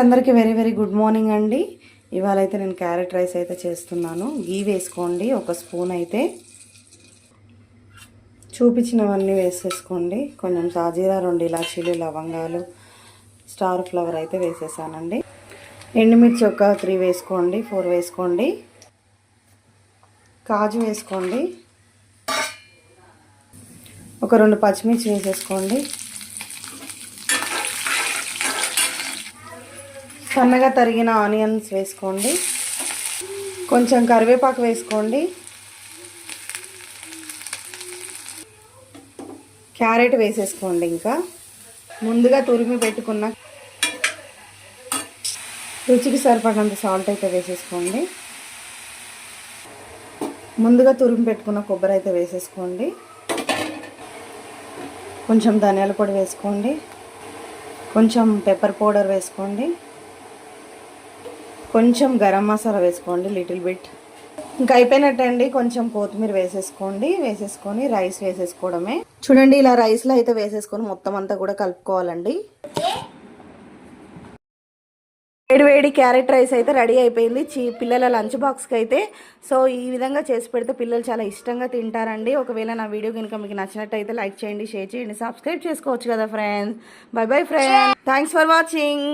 అందరికీ very very good morning అండి. ఇవాళ అయితే నేను క్యారెట్ రైస్ అయితే చేస్తున్నాను. గీ వేసుకోండి, ఒక స్పూన్ అయితే చూపించినవన్నీ వేసేసుకోండి. కొంచెం సాజీరా, 2 ఇలాచీలు, లవంగాలు, స్టార్ ఫ్లవర్ అయితే వేసేసానండి. ఎండుమిర్చి ఒక 3 వేసుకోండి, 4 వేసుకోండి. కాజు వేసుకోండి, ఒక 2 పచ్చిమిర్చి వేసేసుకోండి. సన్నగా తరిగిన ఆనియన్స్ వేసుకోండి, కొంచెం కరివేపాకు వేసుకోండి, క్యారెట్ వేసేసుకోండి. ఇంకా ముందుగా తురిమి పెట్టుకున్న రుచికి సరిపడినంత సాల్ట్ అయితే వేసేసుకోండి. ముందుగా తురిమి పెట్టుకున్న కొబ్బరి అయితే వేసేసుకోండి. కొంచెం ధనియాల పొడి వేసుకోండి, కొంచెం పెప్పర్ పౌడర్ వేసుకోండి, కొంచెం గరం మసాలా వేసుకోండి, లిటిల్ బిట్. ఇంకా అయిపోయినట్టండి. కొంచెం కొత్తిమీర వేసేసుకోండి. వేసేసుకొని రైస్ వేసేసుకోవడమే. చూడండి, ఇలా రైస్లో అయితే వేసేసుకొని మొత్తం అంతా కూడా కలుపుకోవాలండి. వేడి వేడి క్యారెట్ రైస్ అయితే రెడీ అయిపోయింది పిల్లల లంచ్ బాక్స్కి అయితే. సో ఈ విధంగా చేసి పెడితే పిల్లలు చాలా ఇష్టంగా తింటారండి. ఒకవేళ నా వీడియో కనుక మీకు నచ్చినట్టయితే లైక్ చేయండి, షేర్ చేయండి, సబ్స్క్రైబ్ చేసుకోవచ్చు కదా friends. By bye friends, thanks for watching.